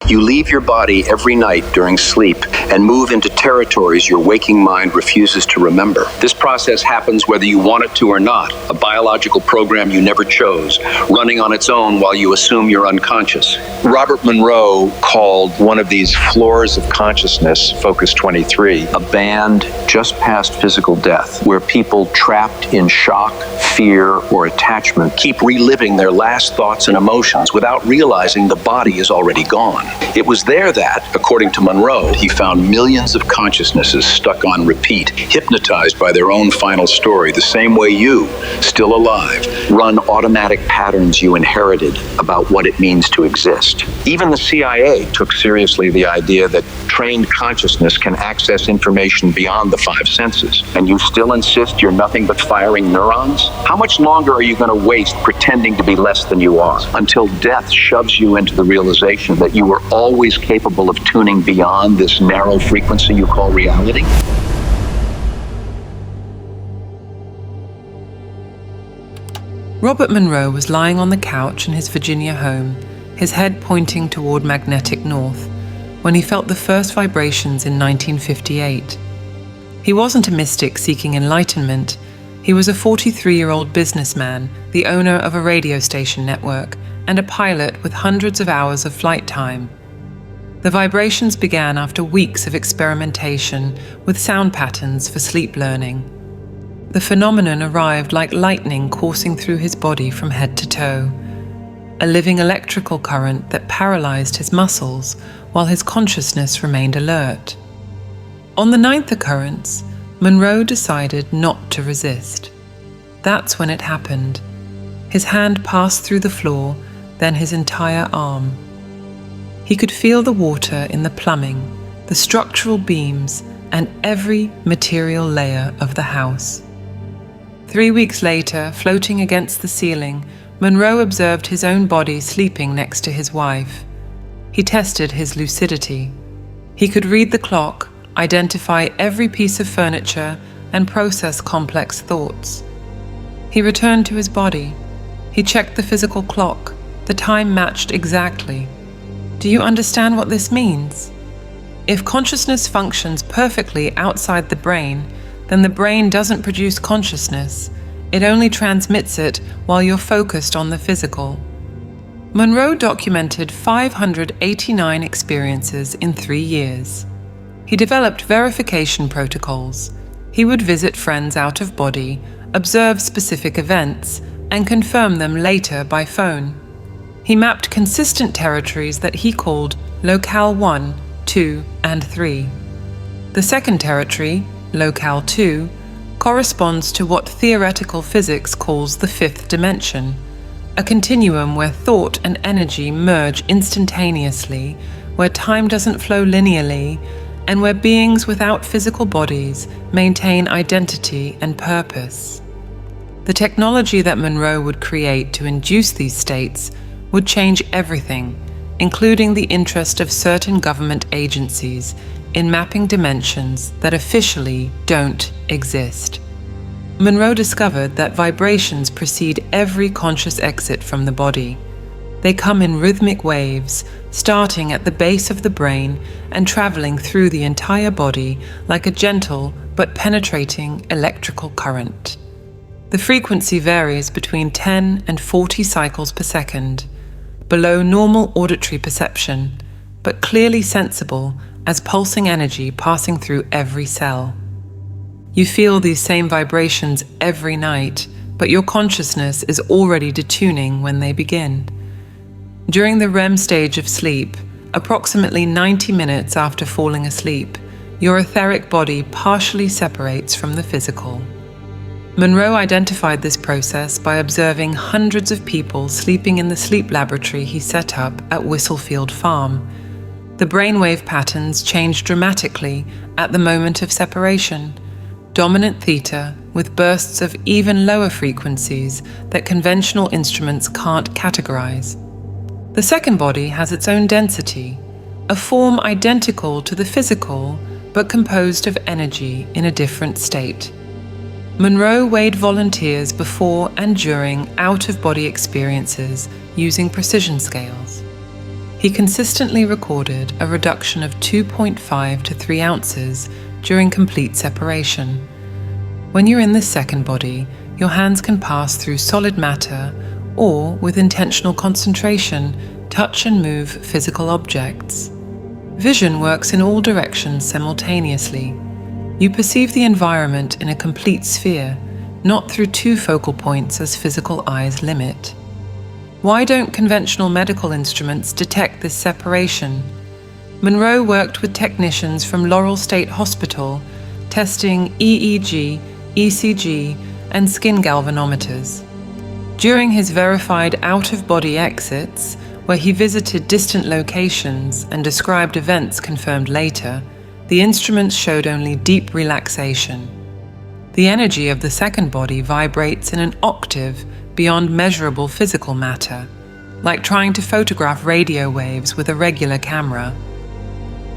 You leave your body every night during sleep and move into territories your waking mind refuses to remember. This process happens whether you want it to or not, a biological program you never chose, running on its own while you assume you're unconscious. Robert Monroe called one of these floors of consciousness, Focus 23, a band just past physical death, where people trapped in shock, fear, or attachment keep reliving their last thoughts and emotions without realizing the body is already gone. It was there that, according to Monroe, he found millions of consciousnesses stuck on repeat, hypnotized by their own final story, the same way you, still alive, run automatic patterns you inherited about what it means to exist. Even the CIA took seriously the idea that trained consciousness can access information beyond the five senses, and you still insist you're nothing but firing neurons? How much longer are you going to waste pretending to be less than you are, until death shoves you into the realization that you were always capable of tuning beyond this narrow frequency you call reality? Robert Monroe was lying on the couch in his Virginia home, his head pointing toward magnetic north, when he felt the first vibrations in 1958. He wasn't a mystic seeking enlightenment. He was a 43-year-old businessman, the owner of a radio station network, and a pilot with hundreds of hours of flight time. The vibrations began after weeks of experimentation with sound patterns for sleep learning. The phenomenon arrived like lightning coursing through his body from head to toe, a living electrical current that paralyzed his muscles while his consciousness remained alert. On the ninth occurrence, Monroe decided not to resist. That's when it happened. His hand passed through the floor, then his entire arm. He could feel the water in the plumbing, the structural beams, and every material layer of the house. 3 weeks later, floating against the ceiling, Monroe observed his own body sleeping next to his wife. He tested his lucidity. He could read the clock, identify every piece of furniture, and process complex thoughts. He returned to his body. He checked the physical clock. The time matched exactly. Do you understand what this means? If consciousness functions perfectly outside the brain, then the brain doesn't produce consciousness. It only transmits it while you're focused on the physical. Monroe documented 589 experiences in 3 years. He developed verification protocols. He would visit friends out of body, observe specific events, and confirm them later by phone. He mapped consistent territories that he called Locale 1, 2, and 3. The second territory, Locale 2, corresponds to what theoretical physics calls the fifth dimension, a continuum where thought and energy merge instantaneously, where time doesn't flow linearly, and where beings without physical bodies maintain identity and purpose. The technology that Monroe would create to induce these states would change everything, including the interest of certain government agencies in mapping dimensions that officially don't exist. Monroe discovered that vibrations precede every conscious exit from the body. They come in rhythmic waves, starting at the base of the brain and traveling through the entire body like a gentle but penetrating electrical current. The frequency varies between 10 and 40 cycles per second, below normal auditory perception, but clearly sensible as pulsing energy passing through every cell. You feel these same vibrations every night, but your consciousness is already detuning when they begin. During the REM stage of sleep, approximately 90 minutes after falling asleep, your etheric body partially separates from the physical. Monroe identified this process by observing hundreds of people sleeping in the sleep laboratory he set up at Whistlefield Farm. The brainwave patterns changed dramatically at the moment of separation, dominant theta with bursts of even lower frequencies that conventional instruments can't categorize. The second body has its own density, a form identical to the physical but composed of energy in a different state. Monroe weighed volunteers before and during out-of-body experiences using precision scales. he consistently recorded a reduction of 2.5 to 3 ounces during complete separation. When you're in this second body, your hands can pass through solid matter or, with intentional concentration, touch and move physical objects. Vision works in all directions simultaneously. You perceive the environment in a complete sphere, not through two focal points as physical eyes limit. Why don't conventional medical instruments detect this separation? Monroe worked with technicians from Laurel State Hospital, testing EEG, ECG, and skin galvanometers. During his verified out-of-body exits, where he visited distant locations and described events confirmed later, the instruments showed only deep relaxation. The energy of the second body vibrates in an octave beyond measurable physical matter, like trying to photograph radio waves with a regular camera.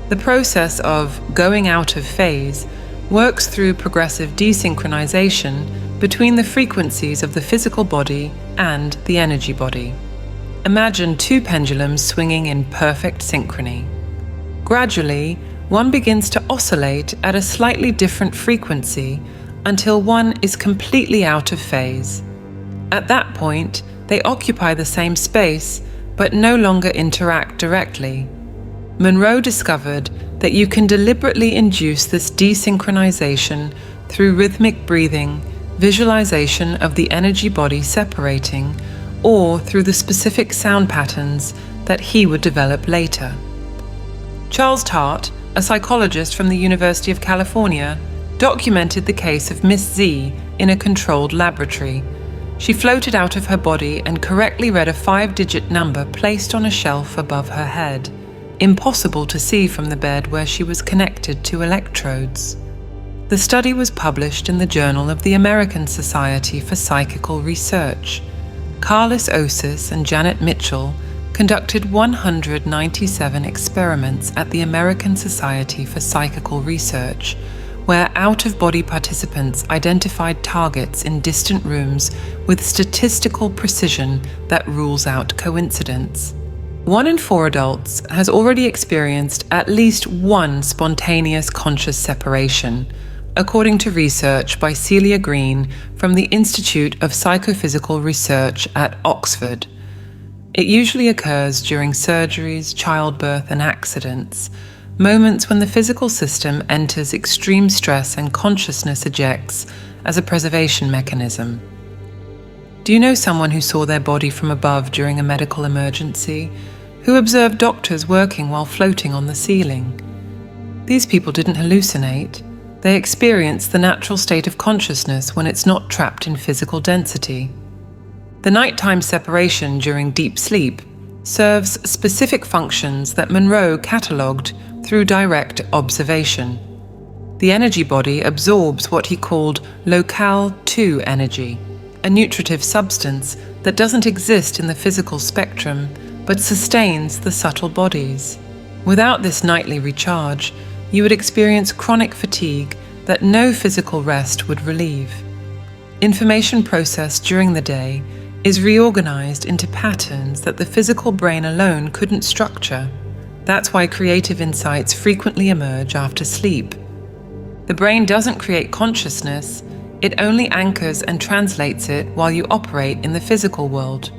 The process of going out of phase works through progressive desynchronization between the frequencies of the physical body and the energy body. Imagine two pendulums swinging in perfect synchrony. Gradually, one begins to oscillate at a slightly different frequency until one is completely out of phase. At that point, they occupy the same space but no longer interact directly. Monroe discovered that you can deliberately induce this desynchronization through rhythmic breathing, visualization of the energy body separating, or through the specific sound patterns that he would develop later. Charles Tart, a psychologist from the University of California, documented the case of Miss Z in a controlled laboratory. She floated out of her body and correctly read a 5-digit number placed on a shelf above her head, impossible to see from the bed where she was connected to electrodes. The study was published in the Journal of the American Society for Psychical Research. Carlos Osis and Janet Mitchell conducted 197 experiments at the American Society for Psychical Research, where out-of-body participants identified targets in distant rooms with statistical precision that rules out coincidence. 1 in 4 adults has already experienced at least one spontaneous conscious separation, according to research by Celia Green from the Institute of Psychophysical Research at Oxford. It usually occurs during surgeries, childbirth, and accidents, moments when the physical system enters extreme stress and consciousness ejects as a preservation mechanism. Do you know someone who saw their body from above during a medical emergency, who observed doctors working while floating on the ceiling? These people didn't hallucinate. They experience the natural state of consciousness when it's not trapped in physical density. The nighttime separation during deep sleep serves specific functions that Monroe catalogued through direct observation. The energy body absorbs what he called Locale 2 energy, a nutritive substance that doesn't exist in the physical spectrum but sustains the subtle bodies. Without this nightly recharge, you would experience chronic fatigue that no physical rest would relieve. Information processed during the day is reorganized into patterns that the physical brain alone couldn't structure. That's why creative insights frequently emerge after sleep. The brain doesn't create consciousness, it only anchors and translates it while you operate in the physical world.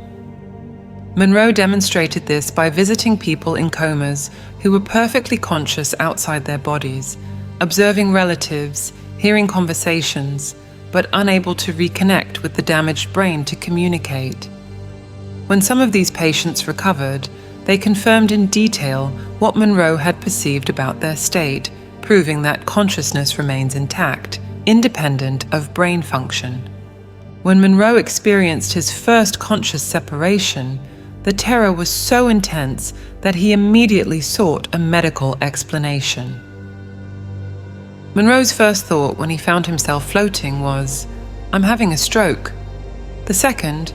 Monroe demonstrated this by visiting people in comas who were perfectly conscious outside their bodies, observing relatives, hearing conversations, but unable to reconnect with the damaged brain to communicate. When some of these patients recovered, they confirmed in detail what Monroe had perceived about their state, proving that consciousness remains intact, independent of brain function. When Monroe experienced his first conscious separation, the terror was so intense that he immediately sought a medical explanation. Monroe's first thought when he found himself floating was, "I'm having a stroke." The second,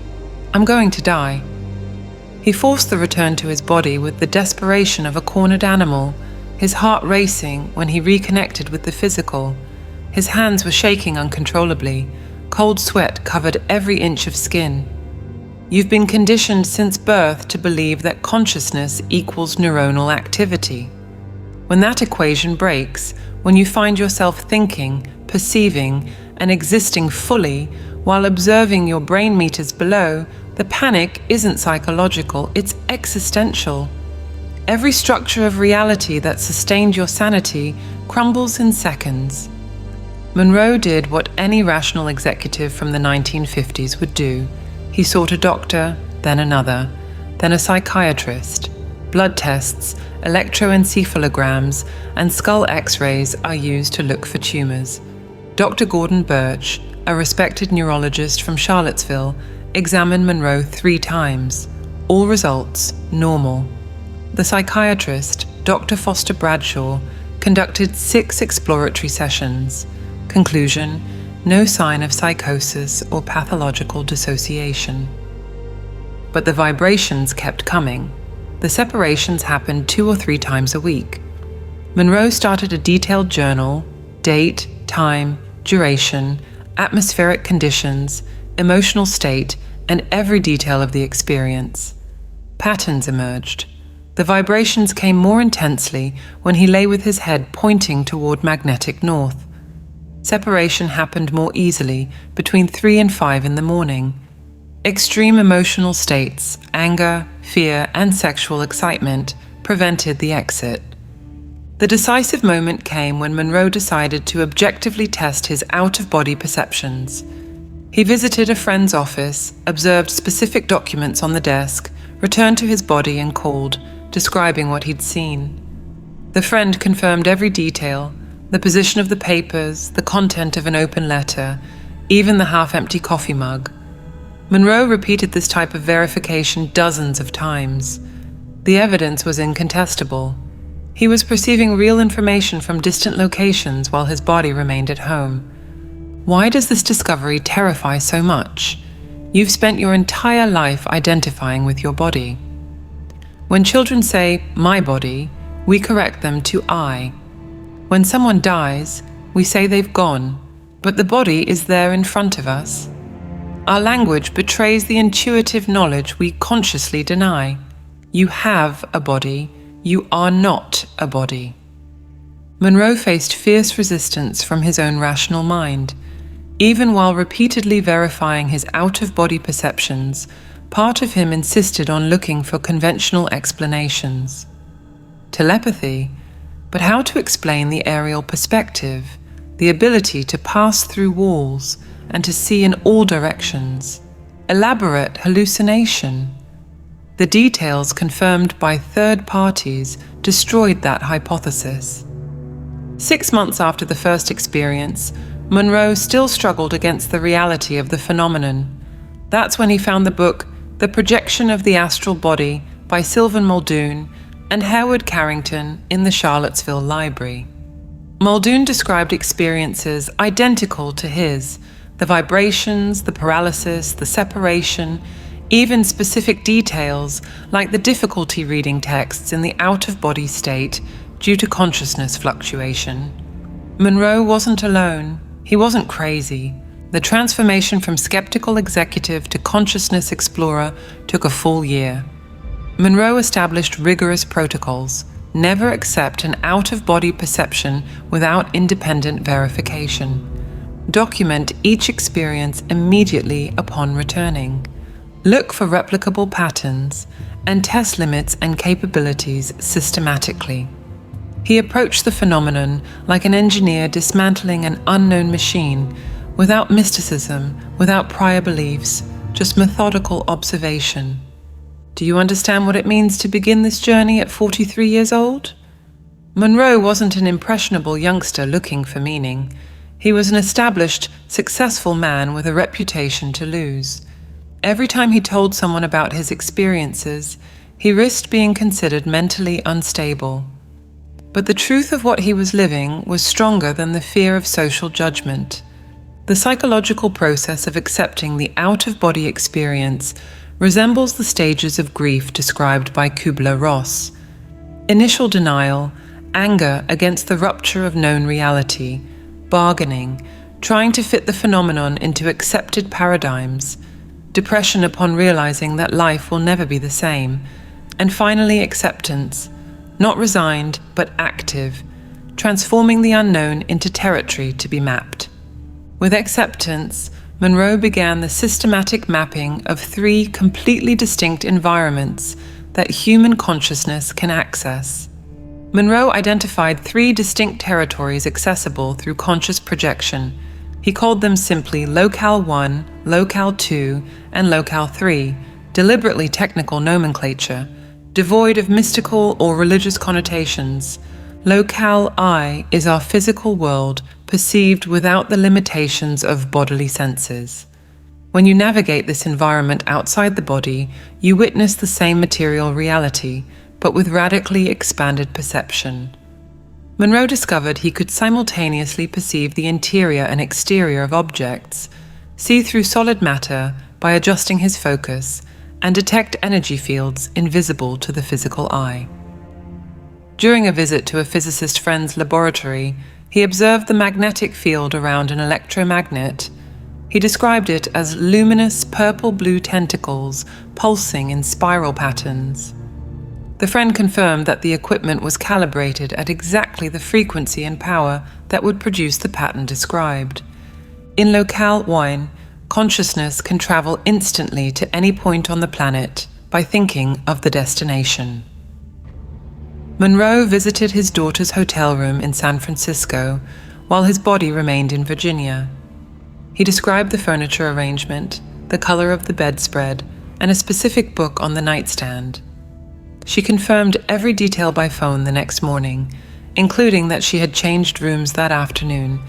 "I'm going to die." He forced the return to his body with the desperation of a cornered animal, his heart racing when he reconnected with the physical. His hands were shaking uncontrollably. Cold sweat covered every inch of skin. You've been conditioned since birth to believe that consciousness equals neuronal activity. When that equation breaks, when you find yourself thinking, perceiving, and existing fully while observing your brain meters below, the panic isn't psychological, it's existential. Every structure of reality that sustained your sanity crumbles in seconds. Monroe did what any rational executive from the 1950s would do. He sought a doctor, then another, then a psychiatrist. Blood tests, electroencephalograms, and skull x-rays are used to look for tumors. Dr. Gordon Birch, a respected neurologist from Charlottesville, examined Monroe 3 times. All results normal. The psychiatrist, Dr. Foster Bradshaw, conducted 6 exploratory sessions. Conclusion: no sign of psychosis or pathological dissociation. But the vibrations kept coming. The separations happened 2 or 3 times a week. Monroe started a detailed journal: date, time, duration, atmospheric conditions, emotional state, and every detail of the experience. Patterns emerged. The vibrations came more intensely when he lay with his head pointing toward magnetic north. Separation happened more easily between 3 and 5 in the morning. Extreme emotional states, anger, fear, and sexual excitement prevented the exit. The decisive moment came when Monroe decided to objectively test his out-of-body perceptions. He visited a friend's office, observed specific documents on the desk, returned to his body and called, describing what he'd seen. The friend confirmed every detail: the position of the papers, the content of an open letter, even the half-empty coffee mug. Monroe repeated this type of verification dozens of times. The evidence was incontestable. He was perceiving real information from distant locations while his body remained at home. Why does this discovery terrify so much? You've spent your entire life identifying with your body. When children say, "my body," we correct them to "I." When someone dies, we say they've gone, but the body is there in front of us. Our language betrays the intuitive knowledge we consciously deny. You have a body, you are not a body. Monroe faced fierce resistance from his own rational mind. Even while repeatedly verifying his out-of-body perceptions, part of him insisted on looking for conventional explanations. Telepathy, but how to explain the aerial perspective, the ability to pass through walls and to see in all directions? Elaborate hallucination. The details confirmed by third parties destroyed that hypothesis. 6 months after the first experience, Monroe still struggled against the reality of the phenomenon. That's when he found the book The Projection of the Astral Body by Sylvan Muldoon and Hereward Carrington in the Charlottesville Library. Muldoon described experiences identical to his: the vibrations, the paralysis, the separation, even specific details like the difficulty reading texts in the out-of-body state due to consciousness fluctuation. Monroe wasn't alone. He wasn't crazy. The transformation from skeptical executive to consciousness explorer took a full year. Monroe established rigorous protocols: never accept an out-of-body perception without independent verification. Document each experience immediately upon returning. Look for replicable patterns and test limits and capabilities systematically. He approached the phenomenon like an engineer dismantling an unknown machine, without mysticism, without prior beliefs, just methodical observation. Do you understand what it means to begin this journey at 43 years old? Monroe wasn't an impressionable youngster looking for meaning. He was an established, successful man with a reputation to lose. Every time he told someone about his experiences, he risked being considered mentally unstable. But the truth of what he was living was stronger than the fear of social judgment. The psychological process of accepting the out-of-body experience resembles the stages of grief described by Kubler-Ross. Initial denial, anger against the rupture of known reality, bargaining, trying to fit the phenomenon into accepted paradigms, depression upon realizing that life will never be the same, and finally acceptance, not resigned but active, transforming the unknown into territory to be mapped. With acceptance, Monroe began the systematic mapping of 3 completely distinct environments that human consciousness can access. Monroe identified 3 distinct territories accessible through conscious projection. He called them simply Locale 1, Locale 2, and Locale 3, deliberately technical nomenclature, devoid of mystical or religious connotations. Locale I is our physical world perceived without the limitations of bodily senses. When you navigate this environment outside the body, you witness the same material reality, but with radically expanded perception. Monroe discovered he could simultaneously perceive the interior and exterior of objects, see through solid matter by adjusting his focus, and detect energy fields invisible to the physical eye. During a visit to a physicist friend's laboratory, he observed the magnetic field around an electromagnet. He described it as luminous purple-blue tentacles pulsing in spiral patterns. The friend confirmed that the equipment was calibrated at exactly the frequency and power that would produce the pattern described. In Locale 1, consciousness can travel instantly to any point on the planet by thinking of the destination. Monroe visited his daughter's hotel room in San Francisco while his body remained in Virginia. He described the furniture arrangement, the color of the bedspread, and a specific book on the nightstand. She confirmed every detail by phone the next morning, including that she had changed rooms that afternoon,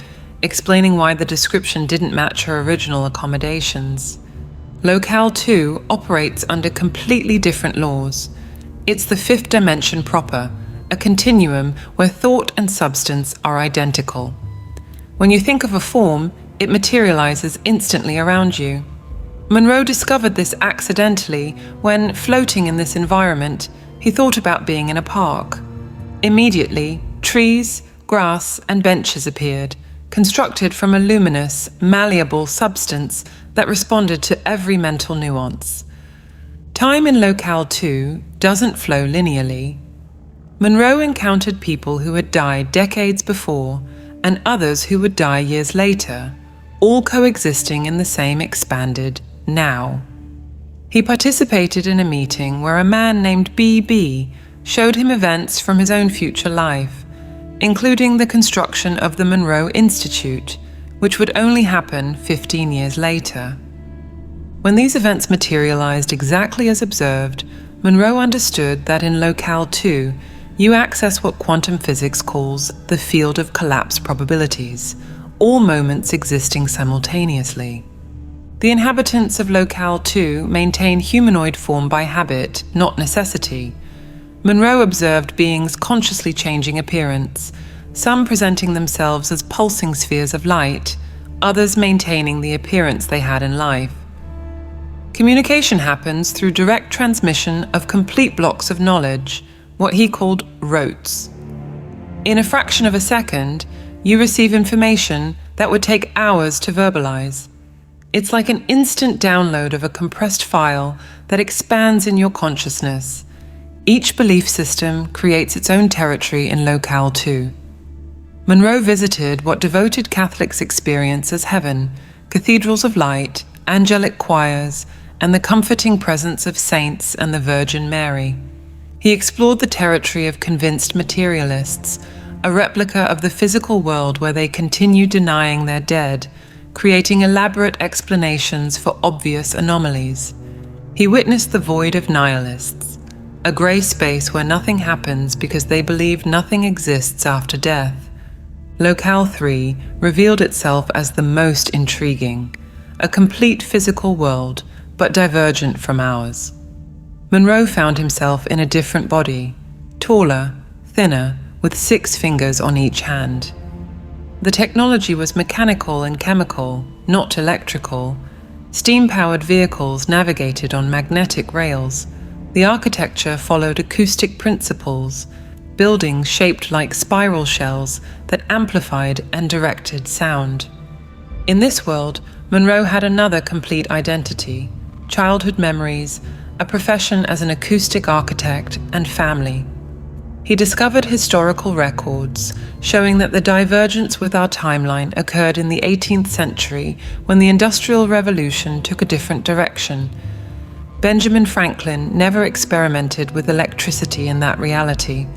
explaining why the description didn't match her original accommodations. Locale 2 operates under completely different laws. It's the 5th dimension proper, a continuum where thought and substance are identical. When you think of a form, it materializes instantly around you. Monroe discovered this accidentally when, floating in this environment, he thought about being in a park. Immediately, trees, grass, and benches appeared, constructed from a luminous, malleable substance that responded to every mental nuance. Time in Locale 2 doesn't flow linearly. Monroe encountered people who had died decades before and others who would die years later, all coexisting in the same expanded now. He participated in a meeting where a man named B.B. showed him events from his own future life, including the construction of the Monroe Institute, which would only happen 15 years later. When these events materialized exactly as observed, Monroe understood that in Locale 2, you access what quantum physics calls the field of collapse probabilities, all moments existing simultaneously. The inhabitants of Locale 2 maintain humanoid form by habit, not necessity. Monroe observed beings consciously changing appearance, some presenting themselves as pulsing spheres of light, others maintaining the appearance they had in life. Communication happens through direct transmission of complete blocks of knowledge, what he called rotes. In a fraction of a second, you receive information that would take hours to verbalize. It's like an instant download of a compressed file that expands in your consciousness. Each belief system creates its own territory in Locale 2. Monroe visited what devoted Catholics experience as heaven, cathedrals of light, angelic choirs, and the comforting presence of saints and the Virgin Mary. He explored the territory of convinced materialists, a replica of the physical world where they continue denying their dead, creating elaborate explanations for obvious anomalies. He witnessed the void of nihilists, a grey space where nothing happens because they believe nothing exists after death. Locale 3 revealed itself as the most intriguing, a complete physical world, but divergent from ours. Monroe found himself in a different body, taller, thinner, with 6 fingers on each hand. The technology was mechanical and chemical, not electrical. Steam-powered vehicles navigated on magnetic rails. The architecture followed acoustic principles, buildings shaped like spiral shells that amplified and directed sound. In this world, Monroe had another complete identity, childhood memories, a profession as an acoustic architect, and family. He discovered historical records showing that the divergence with our timeline occurred in the 18th century when the Industrial Revolution took a different direction. Benjamin Franklin never experimented with electricity in that reality.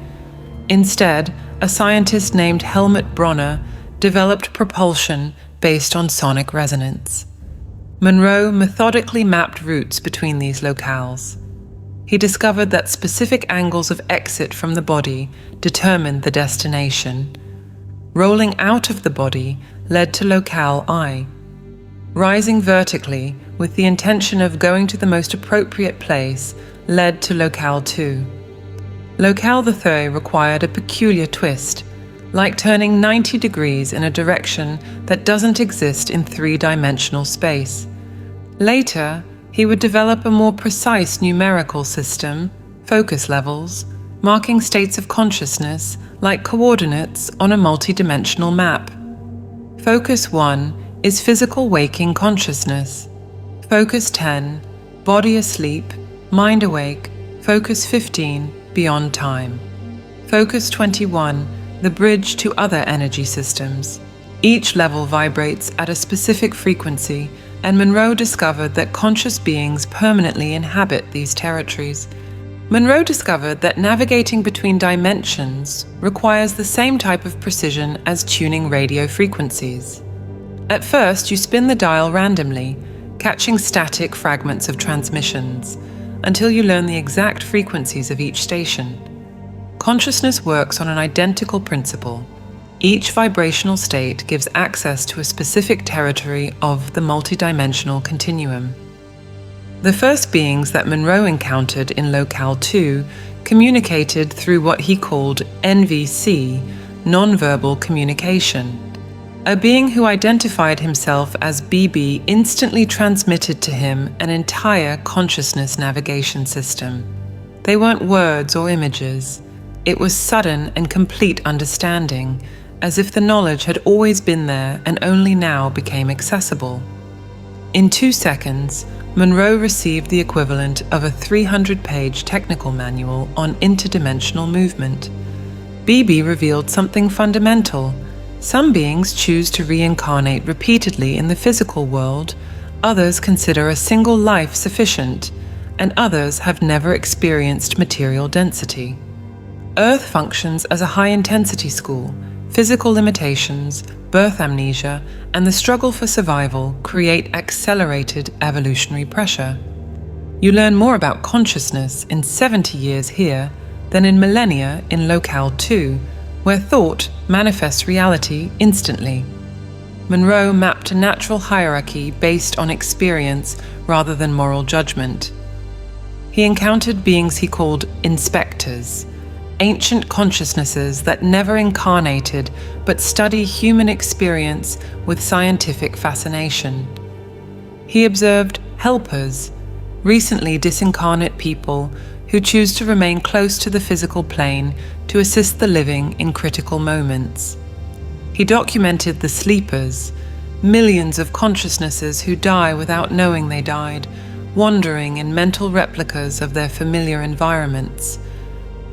Instead, a scientist named Helmut Bronner developed propulsion based on sonic resonance. Monroe methodically mapped routes between these locales. He discovered that specific angles of exit from the body determined the destination. Rolling out of the body led to locale I. Rising vertically with the intention of going to the most appropriate place led to locale II. Locale III required a peculiar twist, like turning 90 degrees in a direction that doesn't exist in three-dimensional space. Later, he would develop a more precise numerical system, focus levels, marking states of consciousness like coordinates on a multidimensional map. Focus 1 is physical waking consciousness. Focus 10, body asleep, mind awake. Focus 15, beyond time. Focus 21, the bridge to other energy systems. Each level vibrates at a specific frequency, and Monroe discovered that conscious beings permanently inhabit these territories. Monroe discovered that navigating between dimensions requires the same type of precision as tuning radio frequencies. At first, you spin the dial randomly, catching static fragments of transmissions, until you learn the exact frequencies of each station. Consciousness works on an identical principle. Each vibrational state gives access to a specific territory of the multidimensional continuum. The first beings that Monroe encountered in Locale II communicated through what he called NVC, nonverbal communication. A being who identified himself as BB instantly transmitted to him an entire consciousness navigation system. They weren't words or images. It was sudden and complete understanding, as if the knowledge had always been there and only now became accessible. In 2 seconds, Monroe received the equivalent of a 300-page technical manual on interdimensional movement. BB revealed something fundamental. Some beings choose to reincarnate repeatedly in the physical world, others consider a single life sufficient, and others have never experienced material density. Earth functions as a high-intensity school. Physical limitations, birth amnesia, and the struggle for survival create accelerated evolutionary pressure. You learn more about consciousness in 70 years here than in millennia in Locale II, where thought manifests reality instantly. Monroe mapped a natural hierarchy based on experience rather than moral judgment. He encountered beings he called inspectors, ancient consciousnesses that never incarnated but study human experience with scientific fascination. He observed helpers, recently disincarnate people who choose to remain close to the physical plane to assist the living in critical moments. He documented the sleepers, millions of consciousnesses who die without knowing they died, wandering in mental replicas of their familiar environments.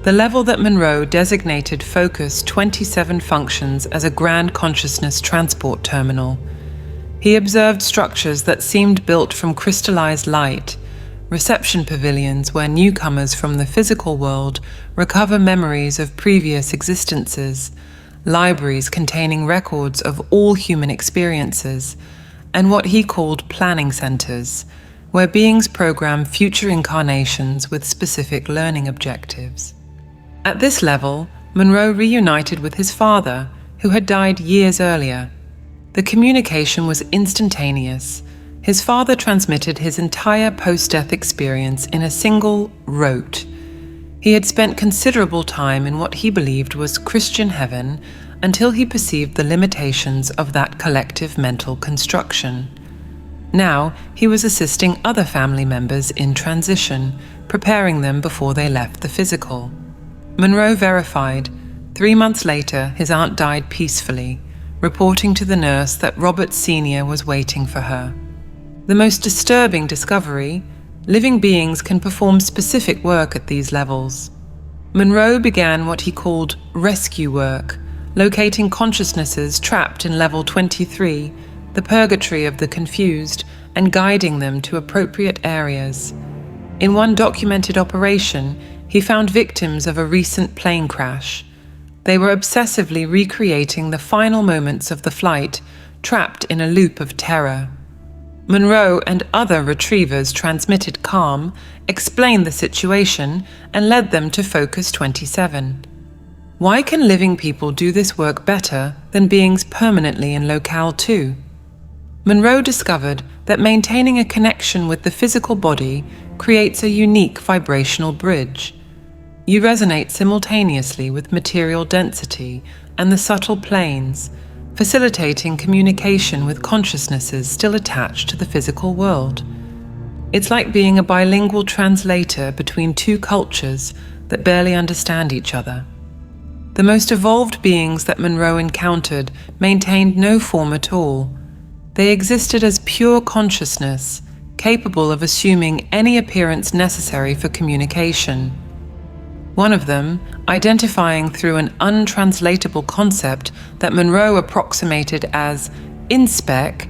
The level that Monroe designated Focus 27 functions as a grand consciousness transport terminal. He observed structures that seemed built from crystallized light, reception pavilions where newcomers from the physical world recover memories of previous existences, libraries containing records of all human experiences, and what he called planning centers, where beings program future incarnations with specific learning objectives. At this level, Monroe reunited with his father, who had died years earlier. The communication was instantaneous. His father transmitted his entire post-death experience in a single rote. He had spent considerable time in what he believed was Christian heaven until he perceived the limitations of that collective mental construction. Now, he was assisting other family members in transition, preparing them before they left the physical. Monroe verified. 3 months later, his aunt died peacefully, reporting to the nurse that Robert Sr. was waiting for her. The most disturbing discovery, Living beings can perform specific work at these levels. Monroe began what he called rescue work, locating consciousnesses trapped in level 23, the purgatory of the confused, and guiding them to appropriate areas. In one documented operation, he found victims of a recent plane crash. They were obsessively recreating the final moments of the flight, trapped in a loop of terror. Monroe and other retrievers transmitted calm, explained the situation, and led them to Focus 27. Why can living people do this work better than beings permanently in Locale 2? Monroe discovered that maintaining a connection with the physical body creates a unique vibrational bridge. You resonate simultaneously with material density and the subtle planes, facilitating communication with consciousnesses still attached to the physical world. It's like being a bilingual translator between two cultures that barely understand each other. The most evolved beings that Monroe encountered maintained no form at all. They existed as pure consciousness, capable of assuming any appearance necessary for communication. One of them, identifying through an untranslatable concept that Monroe approximated as inspec,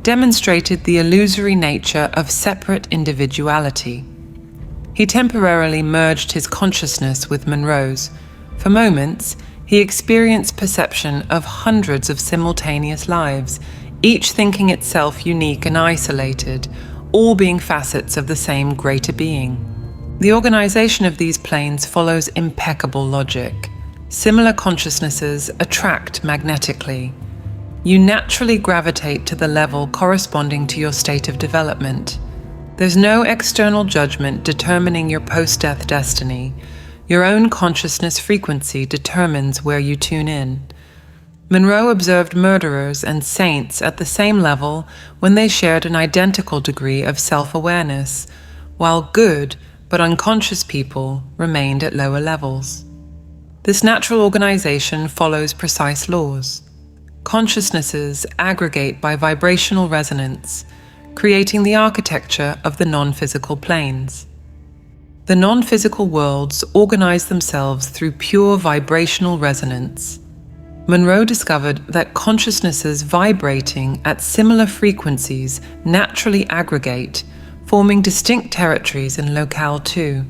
demonstrated the illusory nature of separate individuality. He temporarily merged his consciousness with Monroe's. For moments, he experienced perception of hundreds of simultaneous lives, each thinking itself unique and isolated, all being facets of the same greater being. The organization of these planes follows impeccable logic. Similar consciousnesses attract magnetically. You naturally gravitate to the level corresponding to your state of development. There's no external judgment determining your post-death destiny. Your own consciousness frequency determines where you tune in. Monroe observed murderers and saints at the same level when they shared an identical degree of self-awareness, while good but unconscious people remained at lower levels. This natural organization follows precise laws. Consciousnesses aggregate by vibrational resonance, creating the architecture of the non-physical planes. The non-physical worlds organize themselves through pure vibrational resonance. Monroe discovered that consciousnesses vibrating at similar frequencies naturally aggregate, forming distinct territories in Locale 2.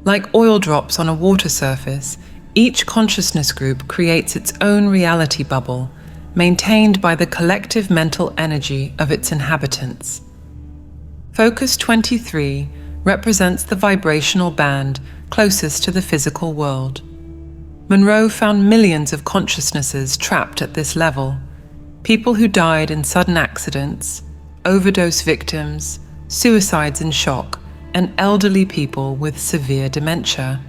Like oil drops on a water surface, each consciousness group creates its own reality bubble, maintained by the collective mental energy of its inhabitants. Focus 23 represents the vibrational band closest to the physical world. Monroe found millions of consciousnesses trapped at this level, people who died in sudden accidents, overdose victims, suicides in shock, and elderly people with severe dementia.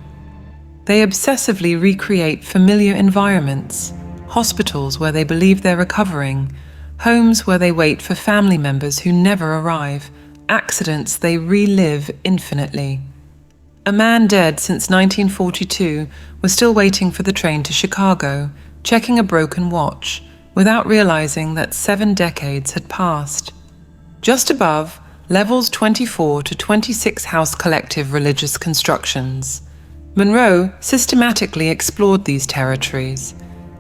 They obsessively recreate familiar environments, hospitals where they believe they're recovering, homes where they wait for family members who never arrive, accidents they relive infinitely. A man dead since 1942 was still waiting for the train to Chicago, checking a broken watch, without realizing that 7 decades had passed. Just above, levels 24 to 26 house collective religious constructions. Monroe systematically explored these territories.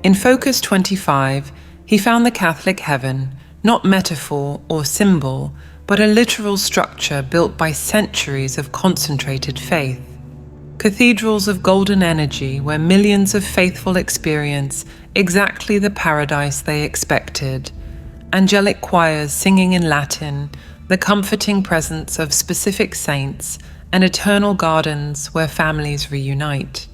In Focus 25, he found the Catholic heaven, not metaphor or symbol, but a literal structure built by centuries of concentrated faith. Cathedrals of golden energy where millions of faithful experience exactly the paradise they expected. Angelic choirs singing in Latin, the comforting presence of specific saints, and eternal gardens where families reunite.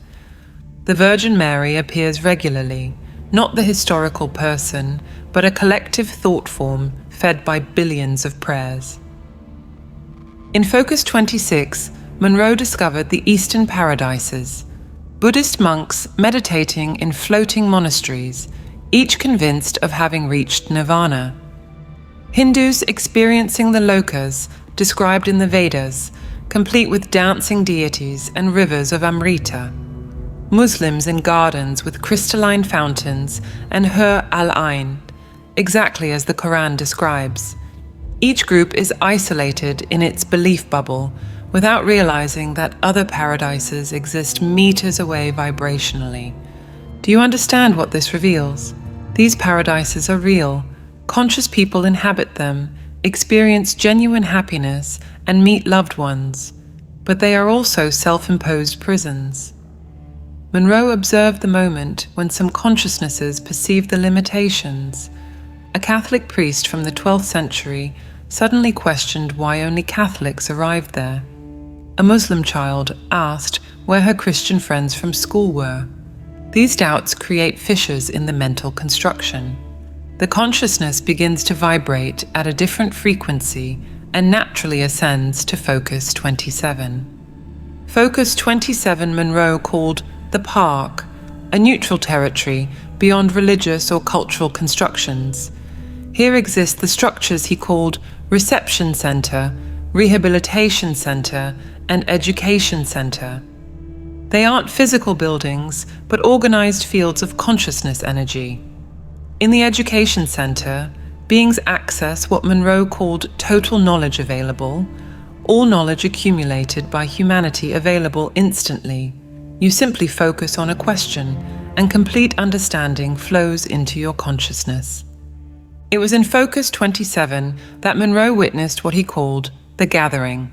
The Virgin Mary appears regularly, not the historical person, but a collective thought form fed by billions of prayers. In Focus 26, Monroe discovered the Eastern Paradises, Buddhist monks meditating in floating monasteries, each convinced of having reached nirvana. Hindus experiencing the lokas described in the Vedas, complete with dancing deities and rivers of Amrita. Muslims in gardens with crystalline fountains and Hur al-Ain, exactly as the Quran describes. Each group is isolated in its belief bubble, without realizing that other paradises exist meters away vibrationally. Do you understand what this reveals? These paradises are real. Conscious people inhabit them, experience genuine happiness, and meet loved ones. But they are also self-imposed prisons. Monroe observed the moment when some consciousnesses perceived the limitations. A Catholic priest from the 12th century suddenly questioned why only Catholics arrived there. A Muslim child asked where her Christian friends from school were. These doubts create fissures in the mental construction. The consciousness begins to vibrate at a different frequency and naturally ascends to Focus 27. Focus 27 Monroe called the Park, a neutral territory beyond religious or cultural constructions. Here exist the structures he called Reception Center, Rehabilitation Center, and Education Center. They aren't physical buildings, but organized fields of consciousness energy. In the Education Center, beings access what Monroe called total knowledge available, all knowledge accumulated by humanity available instantly. You simply focus on a question, and complete understanding flows into your consciousness. It was in Focus 27 that Monroe witnessed what he called the gathering.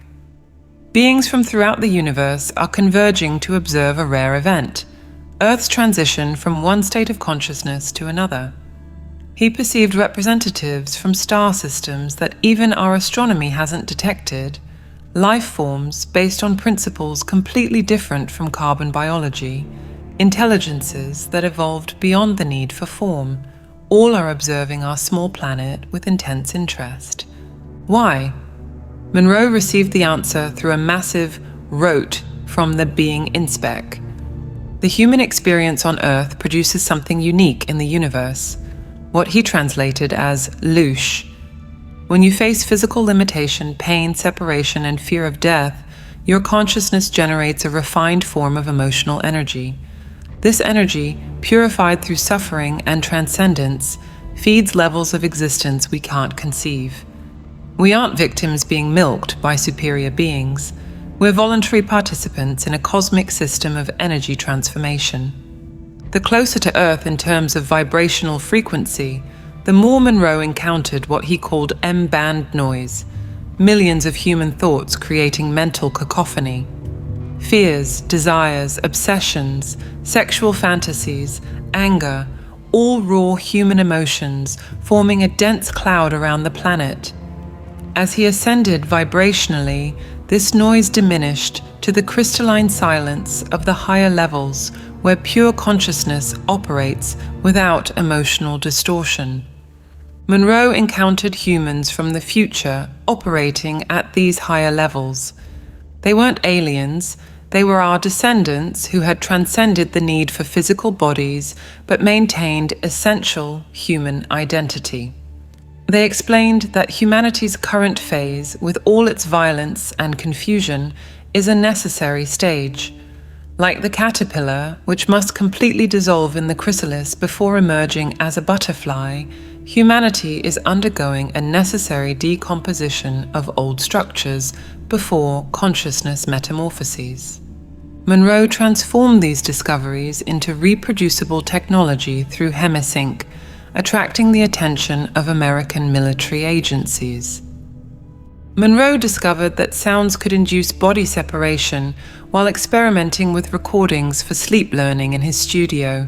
Beings from throughout the universe are converging to observe a rare event, Earth's transition from one state of consciousness to another. He perceived representatives from star systems that even our astronomy hasn't detected, life forms based on principles completely different from carbon biology, intelligences that evolved beyond the need for form. All are observing our small planet with intense interest. Why? Monroe received the answer through a massive rote from the being inspec. The human experience on Earth produces something unique in the universe, what he translated as louche. When you face physical limitation, pain, separation, and fear of death, your consciousness generates a refined form of emotional energy. This energy, purified through suffering and transcendence, feeds levels of existence we can't conceive. We aren't victims being milked by superior beings. We're voluntary participants in a cosmic system of energy transformation. The closer to Earth in terms of vibrational frequency, the more Monroe encountered what he called M-band noise, millions of human thoughts creating mental cacophony. Fears, desires, obsessions, sexual fantasies, anger, all raw human emotions forming a dense cloud around the planet. As he ascended vibrationally, this noise diminished to the crystalline silence of the higher levels where pure consciousness operates without emotional distortion. Monroe encountered humans from the future operating at these higher levels. They weren't aliens, they were our descendants who had transcended the need for physical bodies but maintained essential human identity. They explained that humanity's current phase, with all its violence and confusion, is a necessary stage. Like the caterpillar, which must completely dissolve in the chrysalis before emerging as a butterfly, humanity is undergoing a necessary decomposition of old structures before consciousness metamorphoses. Monroe transformed these discoveries into reproducible technology through Hemi-Sync, attracting the attention of American military agencies. Monroe discovered that sounds could induce body separation while experimenting with recordings for sleep learning in his studio.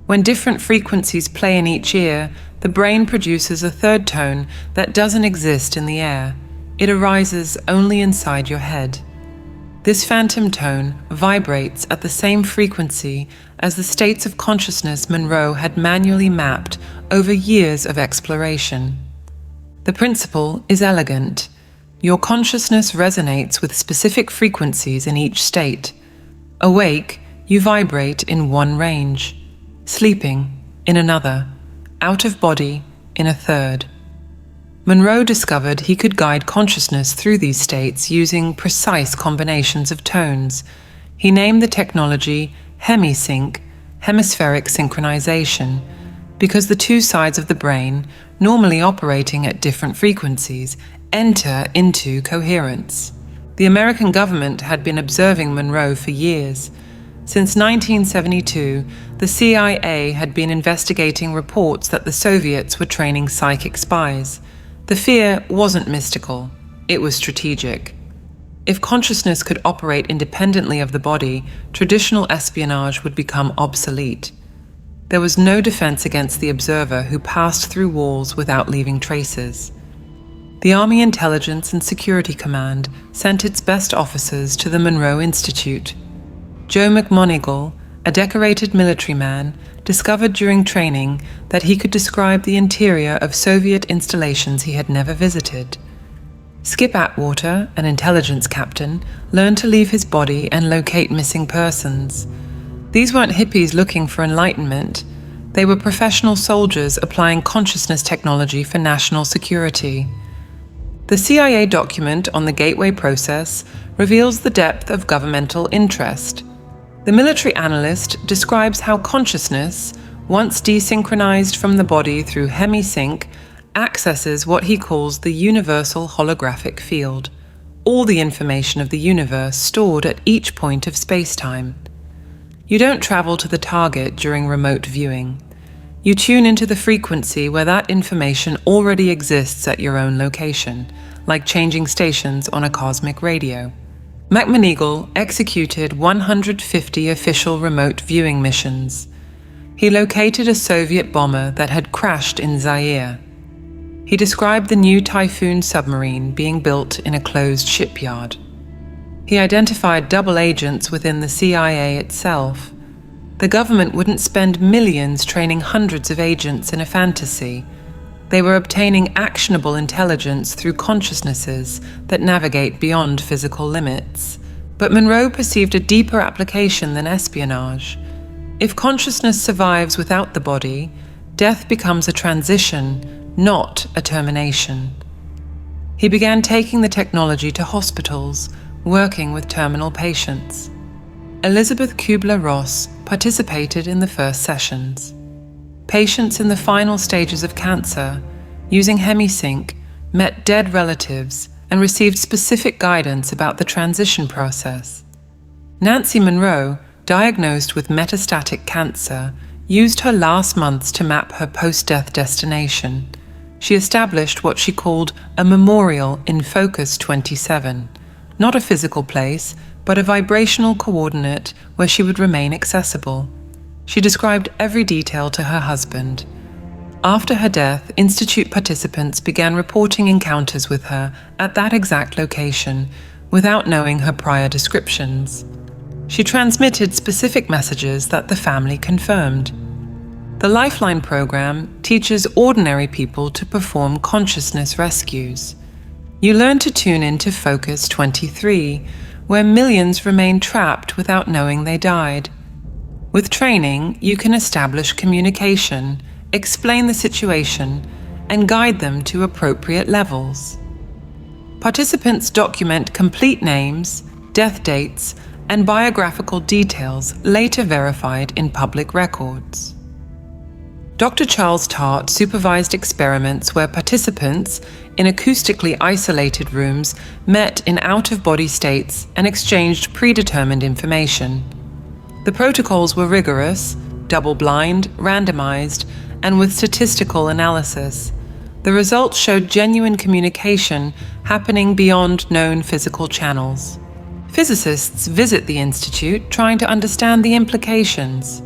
When different frequencies play in each ear, the brain produces a third tone that doesn't exist in the air. It arises only inside your head. This phantom tone vibrates at the same frequency as the states of consciousness Monroe had manually mapped over years of exploration. The principle is elegant. Your consciousness resonates with specific frequencies in each state. Awake, you vibrate in one range. Sleeping, in another. Out of body, in a third. Monroe discovered he could guide consciousness through these states using precise combinations of tones. He named the technology Hemi-Sync, hemispheric synchronization, because the two sides of the brain, normally operating at different frequencies, enter into coherence. The American government had been observing Monroe for years. Since 1972, the CIA had been investigating reports that the Soviets were training psychic spies. The fear wasn't mystical, it was strategic. If consciousness could operate independently of the body, traditional espionage would become obsolete. There was no defense against the observer who passed through walls without leaving traces. The Army Intelligence and Security Command sent its best officers to the Monroe Institute. Joe McMonigal, a decorated military man, discovered during training that he could describe the interior of Soviet installations he had never visited. Skip Atwater, an intelligence captain, learned to leave his body and locate missing persons. These weren't hippies looking for enlightenment. They were professional soldiers applying consciousness technology for national security. The CIA document on the Gateway process reveals the depth of governmental interest. The military analyst describes how consciousness, once desynchronized from the body through Hemi-Sync, accesses what he calls the universal holographic field, all the information of the universe stored at each point of space-time. You don't travel to the target during remote viewing. You tune into the frequency where that information already exists at your own location, like changing stations on a cosmic radio. McMonigal executed 150 official remote viewing missions. He located a Soviet bomber that had crashed in Zaire. He described the new Typhoon submarine being built in a closed shipyard. He identified double agents within the CIA itself. The government wouldn't spend millions training hundreds of agents in a fantasy. They were obtaining actionable intelligence through consciousnesses that navigate beyond physical limits. But Monroe perceived a deeper application than espionage. If consciousness survives without the body, death becomes a transition, not a termination. He began taking the technology to hospitals, working with terminal patients. Elizabeth Kubler-Ross participated in the first sessions. Patients in the final stages of cancer, using Hemi-Sync, met dead relatives and received specific guidance about the transition process. Nancy Monroe, diagnosed with metastatic cancer, used her last months to map her post-death destination. She established what she called a memorial in Focus 27, not a physical place, but a vibrational coordinate where she would remain accessible. She described every detail to her husband. After her death, Institute participants began reporting encounters with her at that exact location, without knowing her prior descriptions. She transmitted specific messages that the family confirmed. The Lifeline program teaches ordinary people to perform consciousness rescues. You learn to tune into Focus 23, where millions remain trapped without knowing they died. With training, you can establish communication, explain the situation, and guide them to appropriate levels. Participants document complete names, death dates, and biographical details later verified in public records. Dr. Charles Tart supervised experiments where participants, in acoustically isolated rooms, met in out-of-body states and exchanged predetermined information. The protocols were rigorous, double-blind, randomized, and with statistical analysis. The results showed genuine communication happening beyond known physical channels. Physicists visit the Institute trying to understand the implications.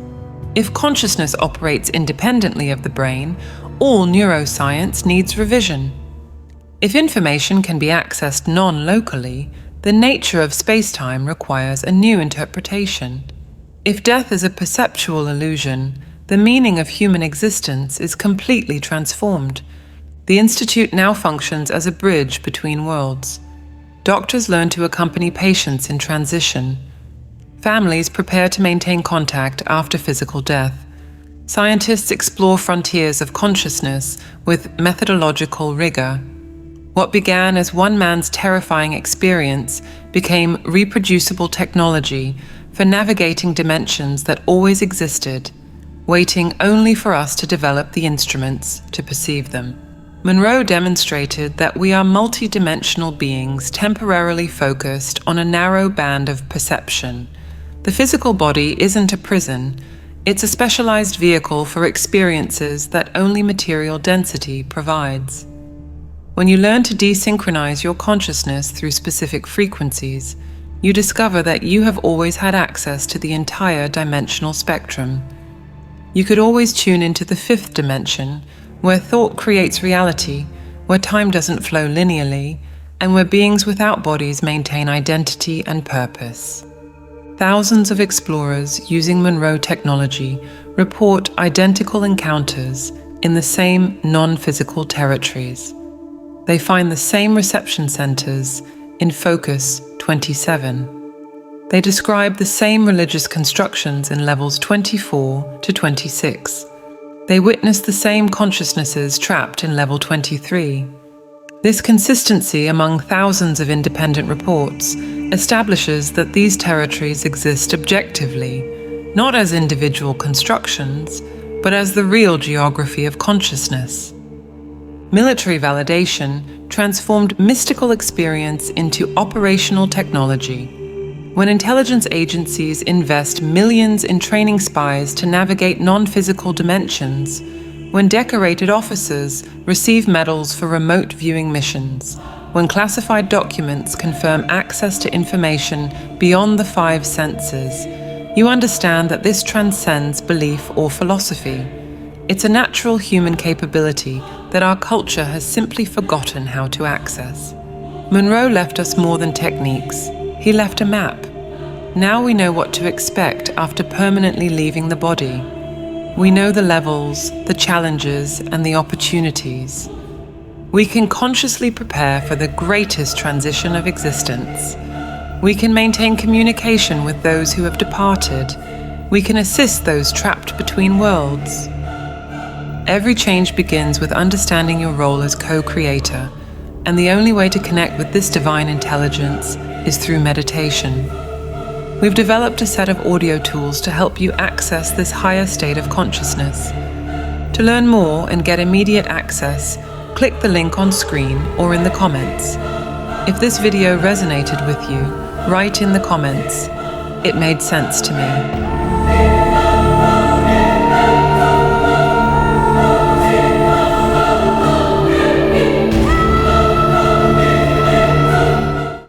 If consciousness operates independently of the brain, all neuroscience needs revision. If information can be accessed non-locally, the nature of space-time requires a new interpretation. If death is a perceptual illusion, the meaning of human existence is completely transformed. The Institute now functions as a bridge between worlds. Doctors learn to accompany patients in transition. Families prepare to maintain contact after physical death. Scientists explore frontiers of consciousness with methodological rigor. What began as one man's terrifying experience became reproducible technology for navigating dimensions that always existed. waiting only for us to develop the instruments to perceive them. Monroe demonstrated that we are multidimensional beings temporarily focused on a narrow band of perception. The physical body isn't a prison, it's a specialized vehicle for experiences that only material density provides. When you learn to desynchronize your consciousness through specific frequencies, you discover that you have always had access to the entire dimensional spectrum. You could always tune into the fifth dimension, where thought creates reality, where time doesn't flow linearly, and where beings without bodies maintain identity and purpose. Thousands of explorers using Monroe technology report identical encounters in the same non-physical territories. They find the same reception centers in Focus 27. They describe the same religious constructions in levels 24 to 26. They witness the same consciousnesses trapped in level 23. This consistency among thousands of independent reports establishes that these territories exist objectively, not as individual constructions, but as the real geography of consciousness. Military validation transformed mystical experience into operational technology. When intelligence agencies invest millions in training spies to navigate non-physical dimensions, when decorated officers receive medals for remote viewing missions, when classified documents confirm access to information beyond the five senses, you understand that this transcends belief or philosophy. It's a natural human capability that our culture has simply forgotten how to access. Monroe left us more than techniques. He left a map. Now we know what to expect after permanently leaving the body. We know the levels, the challenges, and the opportunities. We can consciously prepare for the greatest transition of existence. We can maintain communication with those who have departed. We can assist those trapped between worlds. Every change begins with understanding your role as co-creator, and the only way to connect with this divine intelligence is through meditation. We've developed a set of audio tools to help you access this higher state of consciousness. To learn more and get immediate access, click the link on screen or in the comments. If this video resonated with you, write in the comments, "It made sense to me."